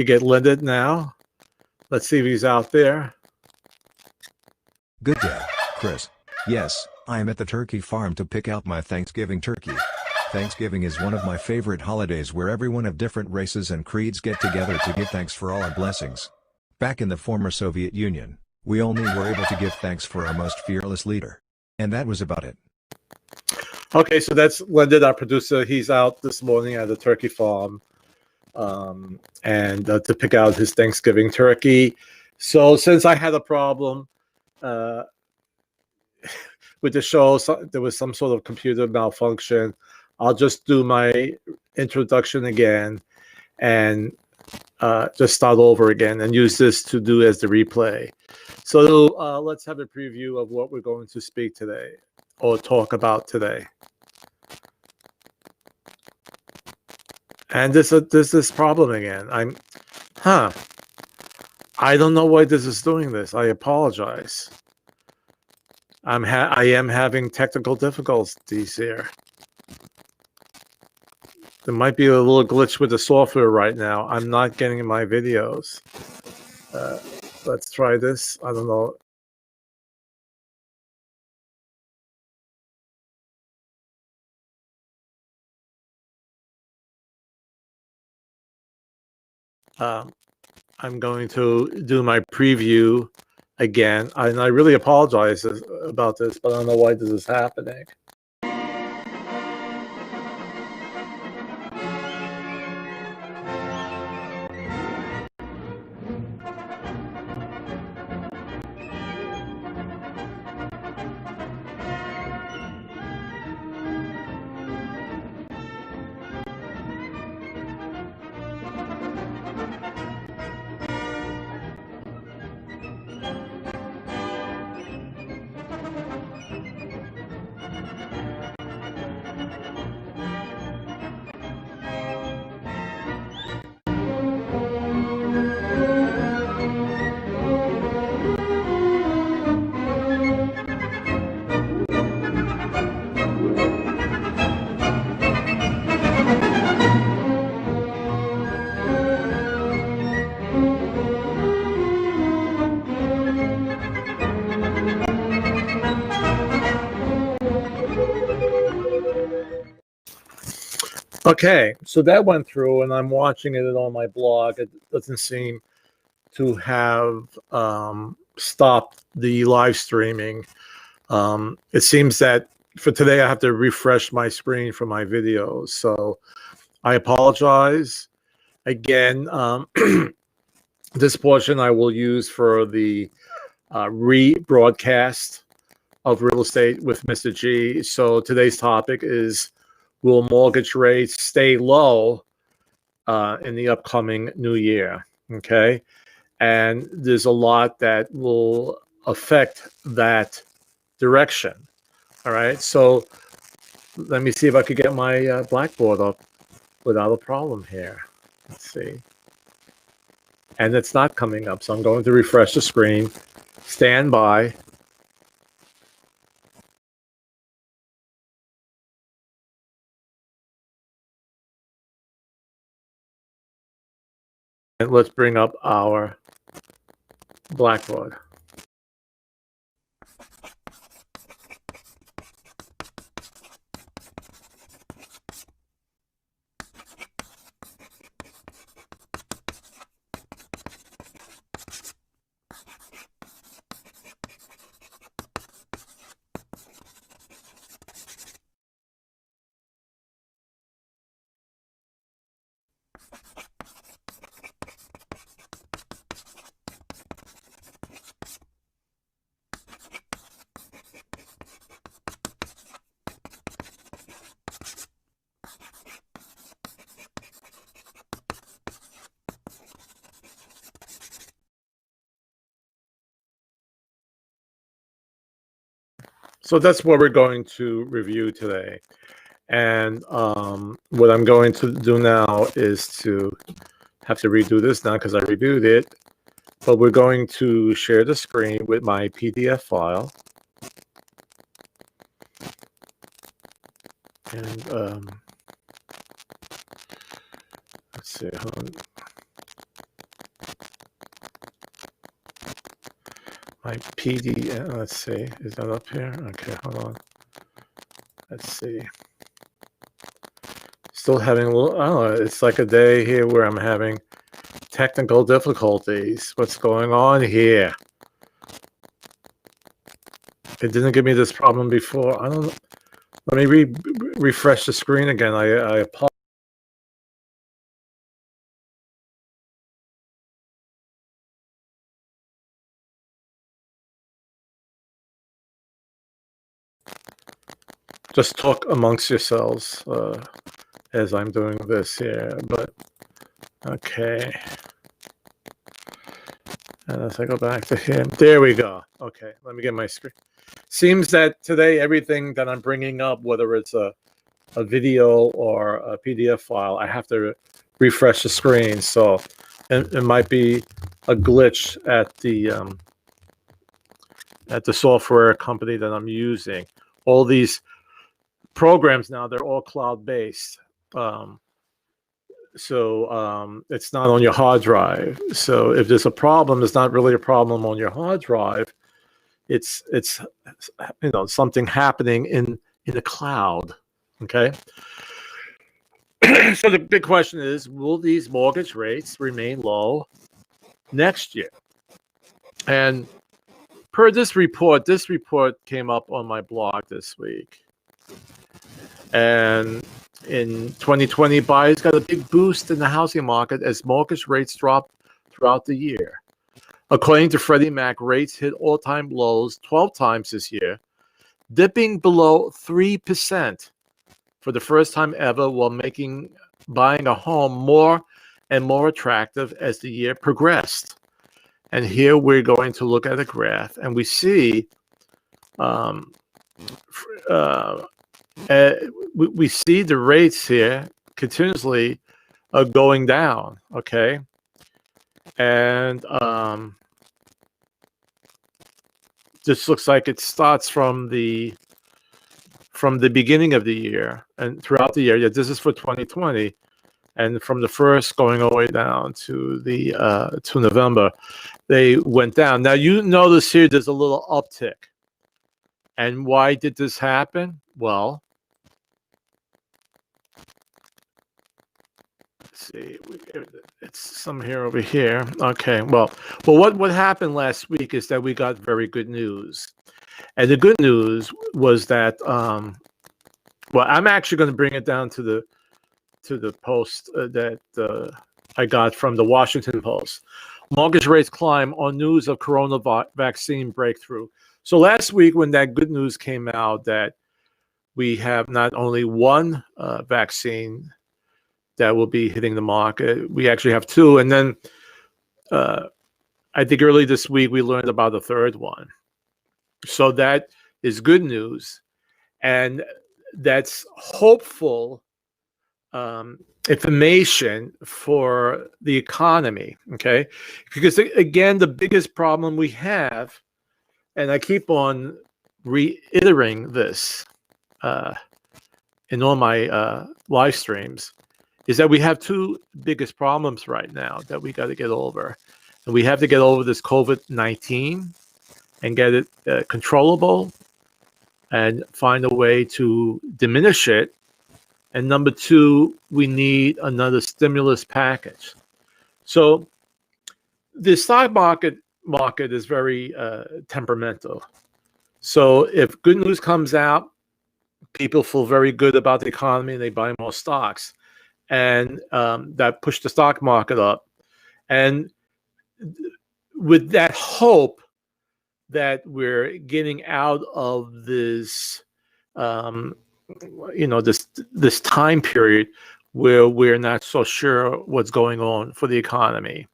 You get Linda now. Let's see if he's out there. Good day, Chris. Yes, I am at the turkey farm to pick out my Thanksgiving turkey. Thanksgiving is one of my favorite holidays where everyone of different races and creeds get together to give thanks for all our blessings. Back in the former Soviet Union, we only were able to give thanks for our most fearless leader. And that was about it. Okay, so that's Linda, our producer. He's out this morning at the turkey farm and to pick out his Thanksgiving turkey. So since I had a problem with the show, there was some sort of computer malfunction. I'll just do my introduction again and just start over again and use this to do as the replay. So let's have a preview of what we're going to speak today or talk about today. And this problem again. I don't know why this is doing this. I apologize. I am having technical difficulties here. There might be a little glitch with the software right now. I'm not getting my videos. Let's try this. I don't know. I'm going to do my preview again. And I really apologize about this, but I don't know why this is happening. Okay, so that went through, and I'm watching it on my blog. It doesn't seem to have stopped the live streaming. It seems that for today I have to refresh my screen for my videos. So I apologize. Again, this portion I will use for the rebroadcast of Real Estate with Mr. G. So today's topic is, will mortgage rates stay low in the upcoming new year? Okay. And there's a lot that will affect that direction. All right. So let me see if I could get my Blackboard up without a problem here. Let's see. And it's not coming up. So I'm going to refresh the screen. Stand by. And let's bring up our Blackboard. So that's what we're going to review today. And what I'm going to do now is to have to redo this now because I reviewed it. But we're going to share the screen with my PDF file. And let's see. Hold on. my PD. Let's see. Is that up here? Okay, hold on. Let's see. Still having a little. Oh, it's like a day here where I'm having technical difficulties. What's going on here? It didn't give me this problem before. I don't know. Let me refresh the screen again. I apologize. Just talk amongst yourselves as I'm doing this here. But okay. And as I go back to him, there we go. Okay, let me get my screen. Seems that today everything that I'm bringing up, whether it's a video or a PDF file, I have to refresh the screen. So it might be a glitch at the software company that I'm using. All these programs now, they're all cloud-based. So it's not on your hard drive. So if there's a problem, it's not really a problem on your hard drive. It's something happening in the cloud. Okay. So the big question is, will these mortgage rates remain low next year? And per this report came up on my blog this week. And in 2020, buyers got a big boost in the housing market as mortgage rates dropped throughout the year. According to Freddie Mac, rates hit all-time lows 12 times this year, dipping below 3% for the first time ever, while making buying a home more and more attractive as the year progressed. And here we're going to look at a graph, and we see we see the rates here continuously going down. Okay, and this looks like it starts from the beginning of the year and throughout the year. Yeah, this is for 2020, and from the first going all the way down to the to November, they went down. Now you notice here there's a little uptick. And why did this happen? Well, let's see, it's some here over here. Okay, well, what happened last week is that we got very good news, and the good news was that well, I'm actually going to bring it down to the post that I got from the Washington Post. Mortgage rates climb on news of corona vaccine breakthrough. So last week, when that good news came out that we have not only one vaccine that will be hitting the market, we actually have two. And then I think early this week, we learned about the third one. So that is good news. And that's hopeful information for the economy, okay? Because again, the biggest problem we have, and I keep on reiterating this in all my live streams, is that we have two biggest problems right now that we got to get over. And we have to get over this COVID-19 and get it controllable and find a way to diminish it. And number two, we need another stimulus package. So the stock market is very temperamental. So if good news comes out, people feel very good about the economy and they buy more stocks. And that pushed the stock market up. And with that hope that we're getting out of this this time period where we're not so sure what's going on for the economy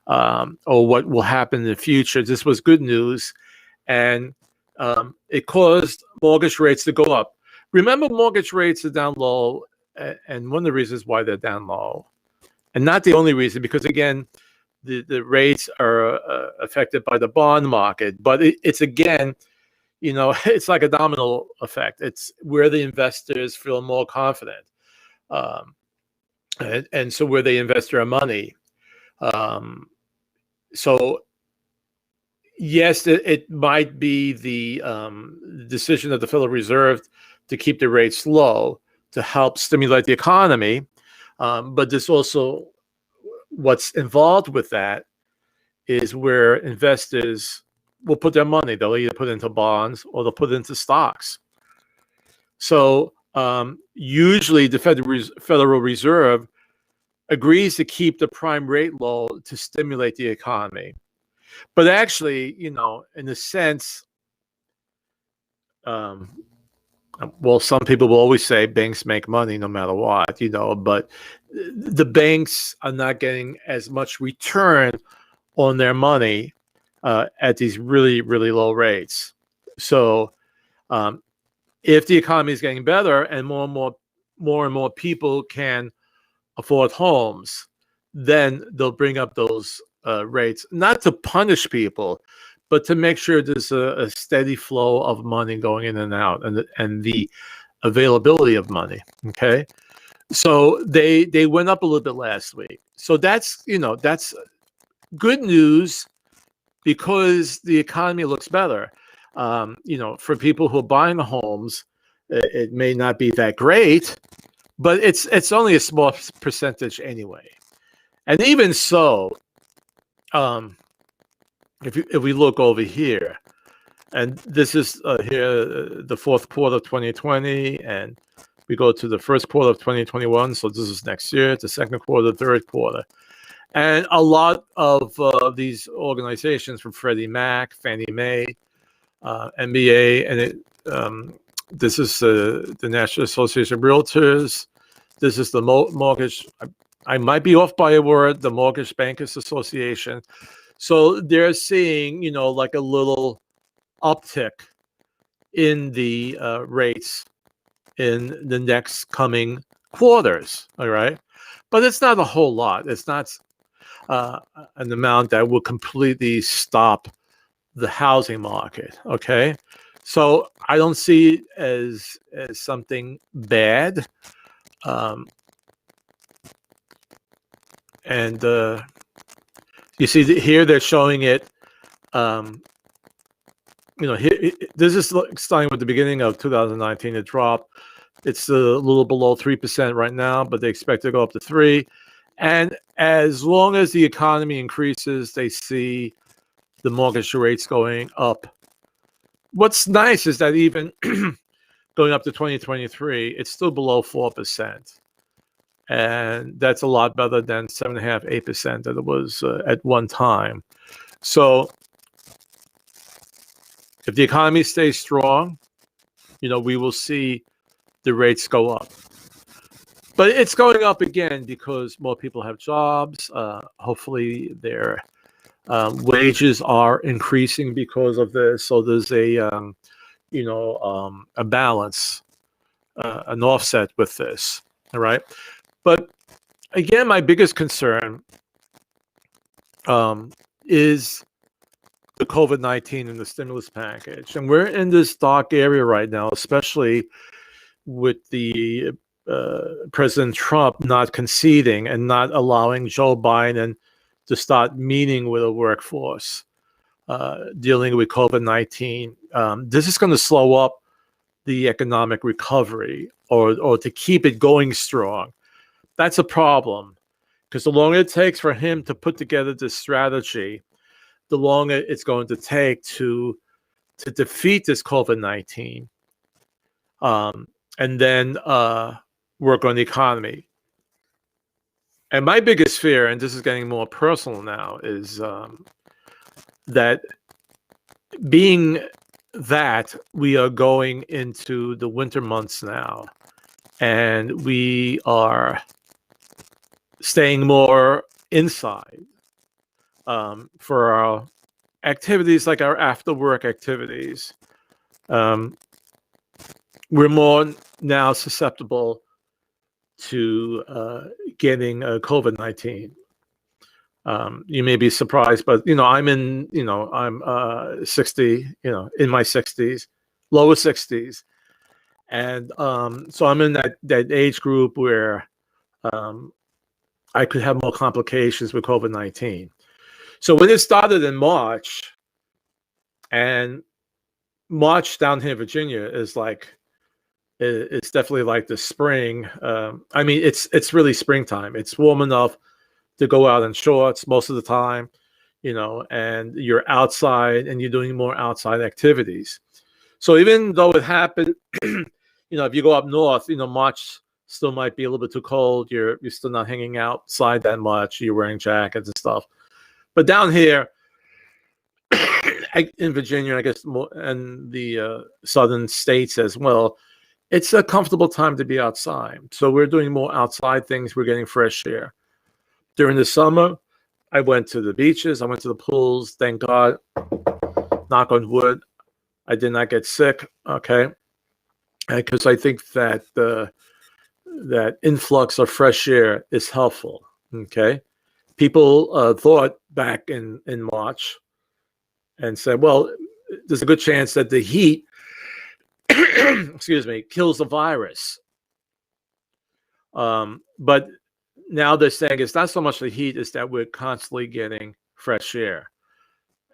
or what will happen in the future. This was good news, and it caused mortgage rates to go up. Remember, mortgage rates are down low, and one of the reasons why they're down low, and not the only reason, because again, the rates are affected by the bond market, but it's again, it's like a domino effect. It's where the investors feel more confident. And so where they invest their money. So yes, it might be the decision of the Federal Reserve to keep the rates low to help stimulate the economy. But there's also what's involved with that is where investors will put their money. They'll either put it into bonds or they'll put it into stocks. So usually the Federal Reserve agrees to keep the prime rate low to stimulate the economy. But actually, in a sense, well, some people will always say banks make money no matter what, but the banks are not getting as much return on their money at these really, really low rates. So if the economy is getting better and more and more people can afford homes, then they'll bring up those rates, not to punish people, but to make sure there's a steady flow of money going in and out, and the availability of money. Okay, so they went up a little bit last week. So that's good news because the economy looks better. For people who are buying homes, it may not be that great, but it's only a small percentage anyway. And even so, if we look over here, and this is here the fourth quarter of 2020, and we go to the first quarter of 2021. So this is next year, the second quarter, third quarter. And a lot of these organizations from Freddie Mac, Fannie Mae, MBA, and this is the National Association of Realtors. This is the mortgage. I might be off by a word. The Mortgage Bankers Association. So they're seeing, like a little uptick in the rates in the next coming quarters. All right, but it's not a whole lot. It's not an amount that will completely stop the housing market. Okay, so I don't see it as something bad. And you see here they're showing it. Here, this is starting with the beginning of 2019. It dropped. It's a little below 3% right now, but they expect to go up to 3%. And as long as the economy increases, they see the mortgage rates going up. What's nice is that even going up to 2023, it's still below 4%. And that's a lot better than 7.5%, 8% that it was at one time. So if the economy stays strong, we will see the rates go up. But it's going up again because more people have jobs. Hopefully their wages are increasing because of this. So there's a balance, an offset with this. All right. But again, my biggest concern is the COVID-19 and the stimulus package. And we're in this dark area right now, especially with the President Trump not conceding and not allowing Joe Biden to start meeting with a workforce dealing with COVID-19. This is going to slow up the economic recovery or to keep it going strong. That's a problem because the longer it takes for him to put together this strategy, the longer it's going to take to defeat this COVID-19 and then work on the economy. And my biggest fear, and this is getting more personal now, is that being that we are going into the winter months now, and we are staying more inside for our activities, like our after-work activities. We're more now susceptible to getting COVID-19. You may be surprised, but I'm 60, in my 60s, lower 60s, and so I'm in that age group where I could have more complications with COVID-19. So when it started in March, And March down here in Virginia is like, it's definitely like the spring. I mean, it's really springtime. It's warm enough to go out in shorts most of the time, and you're outside and you're doing more outside activities. So even though it happened, if you go up north, March still might be a little bit too cold. You're still not hanging outside that much. You're wearing jackets and stuff. But down here in Virginia, I guess, more, and the southern states as well, it's a comfortable time to be outside. So we're doing more outside things. We're getting fresh air. During the summer, I went to the beaches. I went to the pools. Thank God, knock on wood, I did not get sick. Okay, because I think that that influx of fresh air is helpful. Okay, people thought back in March and said, well, there's a good chance that the heat, excuse me, kills the virus. But now they're saying it's not so much the heat, it's that we're constantly getting fresh air.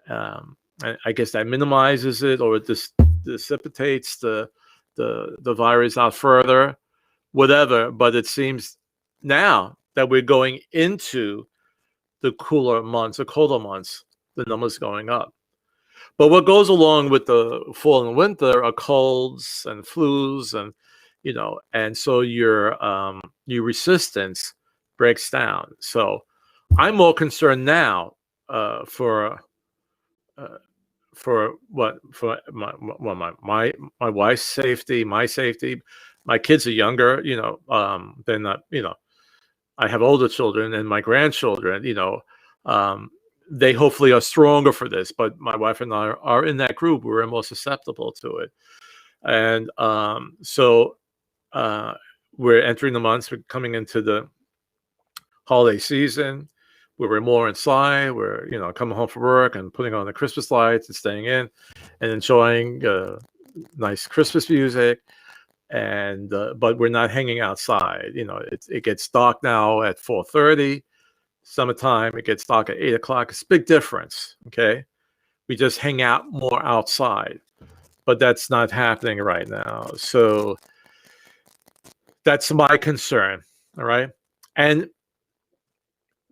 I guess that minimizes it, or it dissipates the virus out further, whatever. But it seems now that we're going into the cooler months, the colder months, the numbers going up. But what goes along with the fall and winter are colds and flus, and and so your resistance breaks down. So I'm more concerned now for my wife's safety, my safety. My kids are younger, they're not, I have older children and my grandchildren, they hopefully are stronger for this, but my wife and I are in that group. We're more susceptible to it. And so we're entering the months, we're coming into the holiday season where we're more inside. We're, coming home from work and putting on the Christmas lights and staying in and enjoying nice Christmas music. And but we're not hanging outside. It gets dark now at 4:30. Summertime, it gets dark at 8 o'clock. It's a big difference. Okay, we just hang out more outside, but that's not happening right now. So that's my concern. All right, and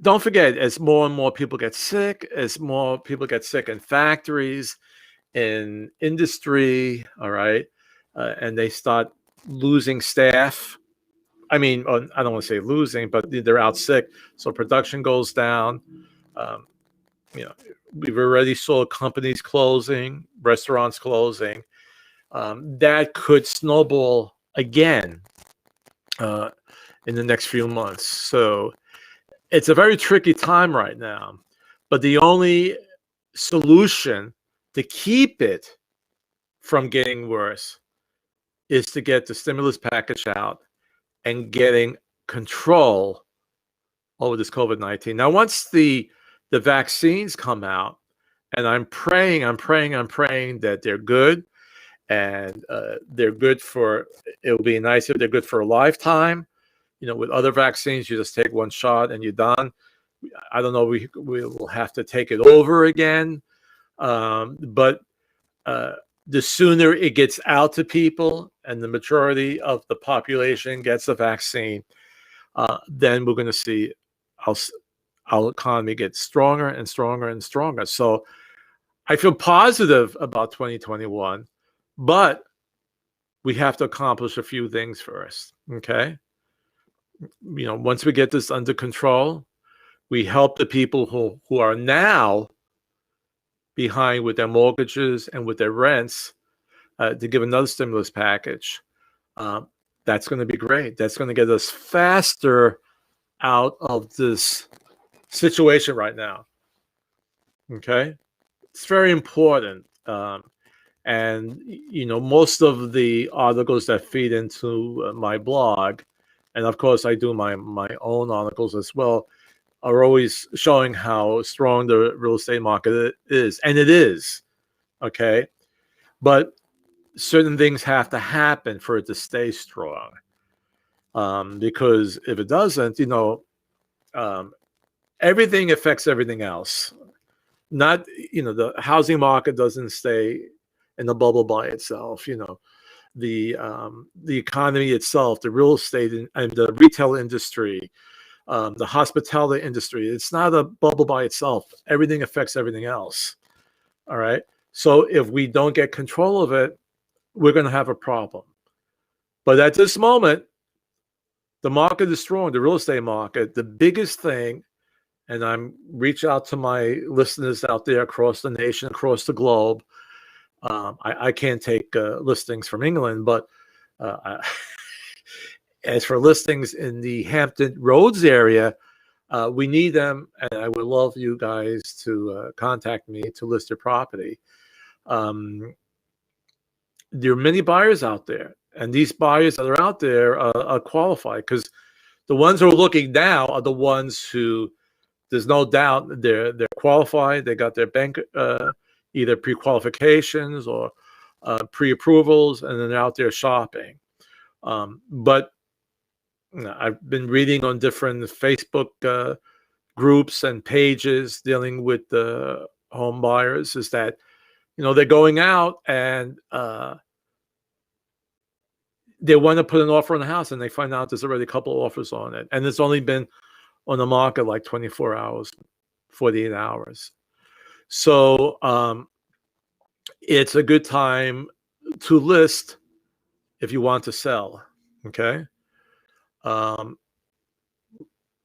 don't forget, as more and more people get sick, as more people get sick in factories, in industry, all right, and they start losing staff. I mean, I don't want to say losing, but they're out sick, so production goes down. We've already saw companies closing, restaurants closing. That could snowball again in the next few months. So it's a very tricky time right now. But the only solution to keep it from getting worse is to get the stimulus package out and getting control over this COVID-19. Now, once the vaccines come out, and I'm praying that they're good, and they're good for, it'll be nice if they're good for a lifetime. With other vaccines, you just take one shot and you're done. I don't know, we will have to take it over again. But the sooner it gets out to people and the majority of the population gets the vaccine, then we're going to see our economy get stronger and stronger and stronger. So I feel positive about 2021, but we have to accomplish a few things first. Okay. Once we get this under control, we help the people who are now behind with their mortgages and with their rents, to give another stimulus package. That's going to be great. That's going to get us faster out of this situation right now. Okay, it's very important. And most of the articles that feed into my blog, and of course I do my own articles as well, are always showing how strong the real estate market is, and it is. Okay, but certain things have to happen for it to stay strong, because if it doesn't, everything affects everything else. not, the housing market doesn't stay in the bubble by itself. The economy itself, the real estate and the retail industry, the hospitality industry, it's not a bubble by itself. Everything affects everything else. All right. So if we don't get control of it, we're going to have a problem. But at this moment, the market is strong, the real estate market. The biggest thing, and I'm reaching out to my listeners out there across the nation, across the globe. I can't take listings from England, but as for listings in the Hampton Roads area, we need them, and I would love you guys to contact me to list your property. There are many buyers out there, and these buyers that are out there are qualified, because the ones who are looking now are the ones who, there's no doubt, they're qualified. They got their bank either pre-qualifications or pre-approvals, and then they're out there shopping. But I've been reading on different Facebook groups and pages dealing with the home buyers, is that they're going out and they want to put an offer on the house, and they find out there's already a couple of offers on it, and it's only been on the market like 24 hours, 48 hours. So it's a good time to list if you want to sell. Okay.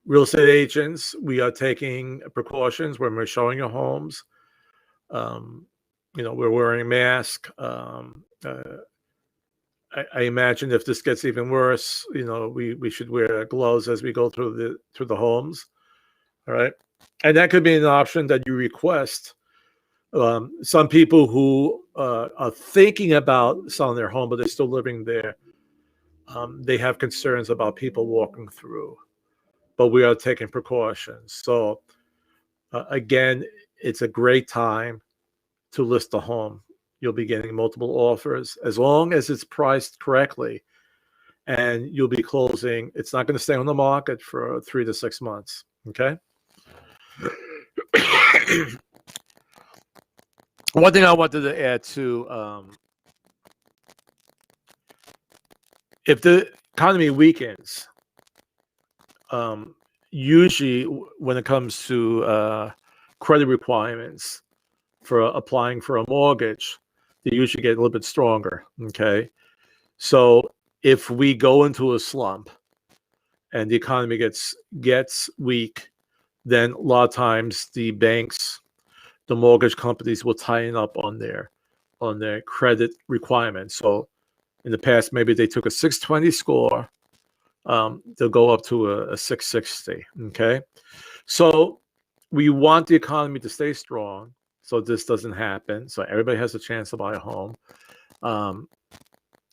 Real estate agents, we are taking precautions when we're showing your homes. We're wearing masks. I imagine if this gets even worse, we should wear gloves as we go through the homes. All right. And that could be an option that you request. Some people who are thinking about selling their home, but they're still living there, they have concerns about people walking through, but we are taking precautions. So again, it's a great time to list a home. You'll be getting multiple offers as long as it's priced correctly, and you'll be closing. It's not going to stay on the market for 3 to 6 months. Okay. One thing I wanted to add to, if the economy weakens, usually when it comes to credit requirements for applying for a mortgage, they usually get a little bit stronger. Okay. So if we go into a slump and the economy gets weak, then a lot of times the banks, the mortgage companies will tighten up on their credit requirements. So in the past, maybe they took a 620 score, they'll go up to a 660. Okay. So we want the economy to stay strong, so this doesn't happen, so everybody has a chance to buy a home.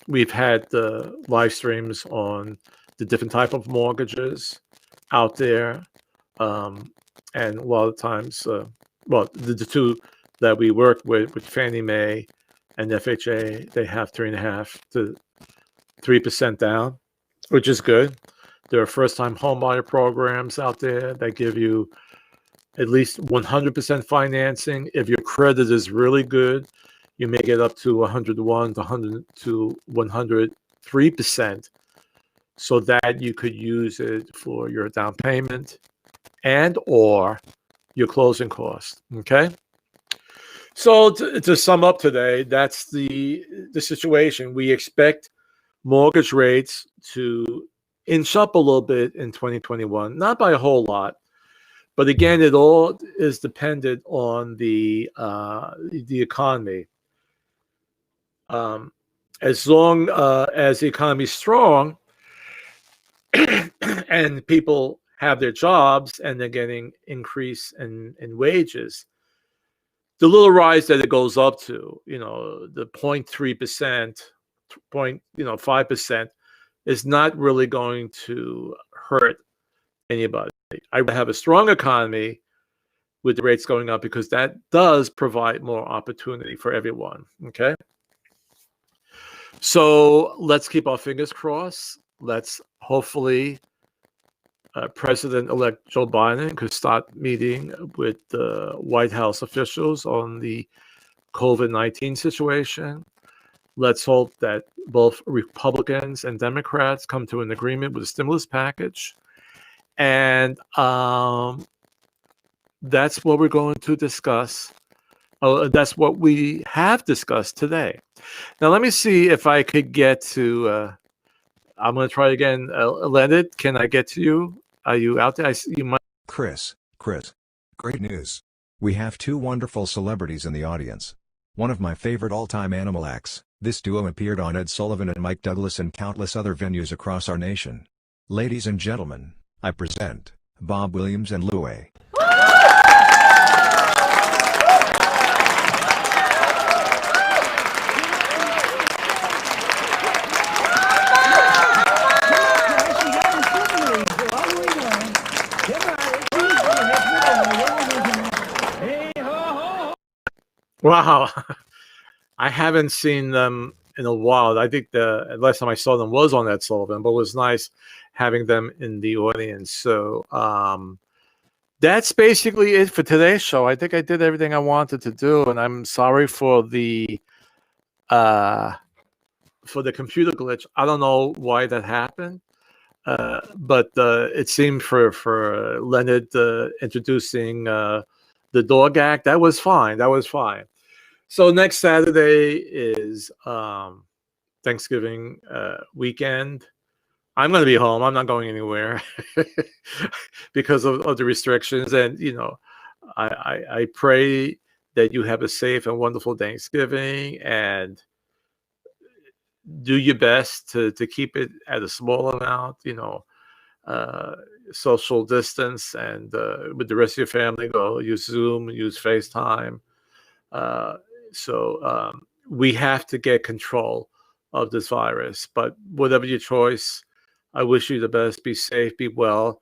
We've had the live streams on the different type of mortgages out there, and a lot of times, the two that we work with Fannie Mae and FHA, they have 3.5 to 3% down, which is good. There are first-time homebuyer programs out there that give you at least 100% financing. If your credit is really good, you may get up to 101 to 103%, so that you could use it for your down payment and or your closing cost. Okay. So to sum up today, that's the situation. We expect mortgage rates to inch up a little bit in 2021, not by a whole lot. But again, it all is dependent on the economy. As long as the economy is strong and people have their jobs and they're getting increase in wages, the little rise that it goes up to, the 0.3%, 5%, is not really going to hurt anybody. I would have a strong economy with the rates going up, because that does provide more opportunity for everyone. Okay. So let's keep our fingers crossed. Let's hopefully President-elect Joe Biden could start meeting with the White House officials on the COVID-19 situation. Let's hope that both Republicans and Democrats come to an agreement with the stimulus package. And that's what we're going to discuss. That's what we have discussed today. Now, let me see if I could get to. I'm going to try again. Leonard, can I get to you? Are you out there? I see you might. Chris, great news. We have two wonderful celebrities in the audience. One of my favorite all-time animal acts, this duo appeared on Ed Sullivan and Mike Douglas and countless other venues across our nation. Ladies and gentlemen, I present Bob Williams and Louie. Wow. I haven't seen them in a while. I think the last time I saw them was on Ed Sullivan, but it was nice having them in the audience. So that's basically it for today's show. I think I did everything I wanted to do, and I'm sorry for the computer glitch. I don't know why that happened, but it seemed for Leonard introducing the dog act, that was fine. So next Saturday is Thanksgiving weekend. I'm going to be home. I'm not going anywhere because of the restrictions. And, I pray that you have a safe and wonderful Thanksgiving and do your best to keep it at a small amount, social distance, and with the rest of your family, go use Zoom, use FaceTime. So we have to get control of this virus. But whatever your choice, I wish you the best. Be safe, be well.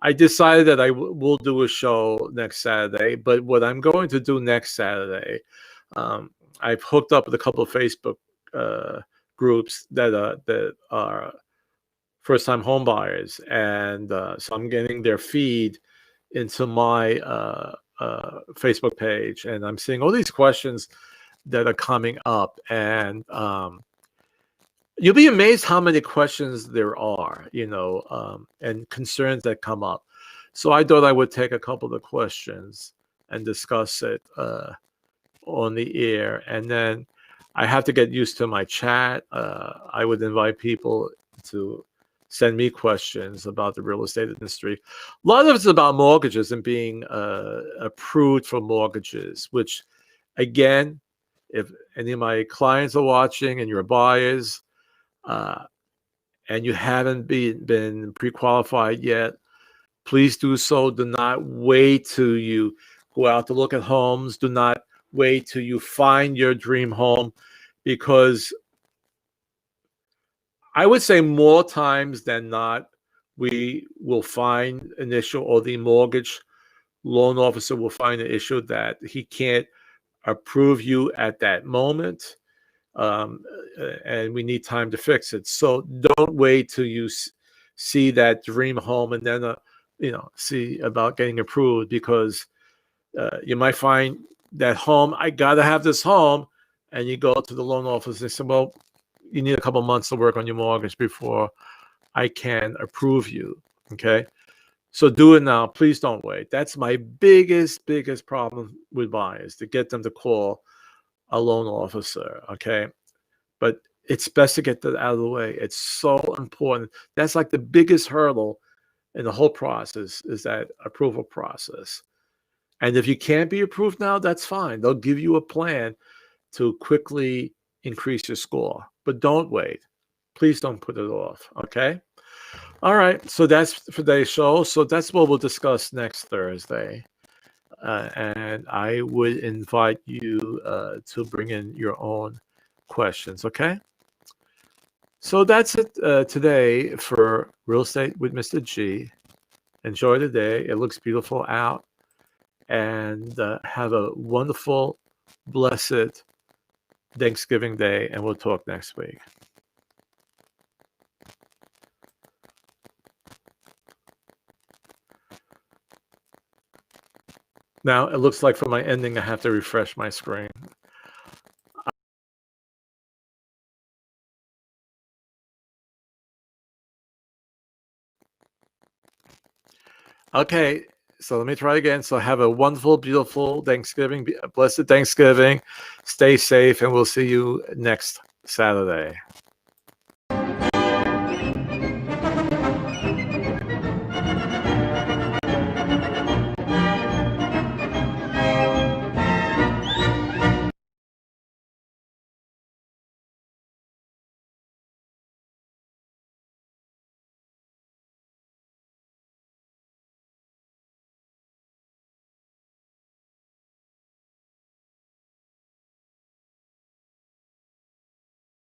I decided that I will do a show next Saturday. But what I'm going to do next Saturday, I've hooked up with a couple of Facebook groups that are first-time home buyers, and so I'm getting their feed into my Facebook page, and I'm seeing all these questions that are coming up, and you'll be amazed how many questions there are, and concerns that come up. So I thought I would take a couple of the questions and discuss it on the air, and then I have to get used to my chat. I would invite people to send me questions about the real estate industry. A lot of it's about mortgages and being approved for mortgages, which, again, if any of my clients are watching and you're buyers and you haven't been pre-qualified yet, please do so. Do not wait till you go out to look at homes. Do not wait till you find your dream home, because I would say more times than not, we will find an issue, or the mortgage loan officer will find an issue that he can't approve you at that moment, and we need time to fix it. So don't wait till you see that dream home and then see about getting approved, because you might find that home, I gotta have this home, and you go to the loan office and say, well, you need a couple months to work on your mortgage before I can approve you. Okay. So do it now. Please don't wait. That's my biggest problem with buyers, to get them to call a loan officer. Okay. But it's best to get that out of the way. It's so important. That's like the biggest hurdle in the whole process, is that approval process. And if you can't be approved now, that's fine. They'll give you a plan to quickly increase your score, but don't wait. Please don't put it off. Okay. All right. So that's for today's show. So that's what we'll discuss next Thursday. And I would invite you to bring in your own questions. Okay. So that's it today for Real Estate with Mr. G. Enjoy the day. It looks beautiful out. And have a wonderful, blessed Thanksgiving Day. And we'll talk next week. Now it looks like for my ending, I have to refresh my screen. Okay, so let me try again. So have a wonderful, beautiful Thanksgiving, blessed Thanksgiving. Stay safe, and we'll see you next Saturday.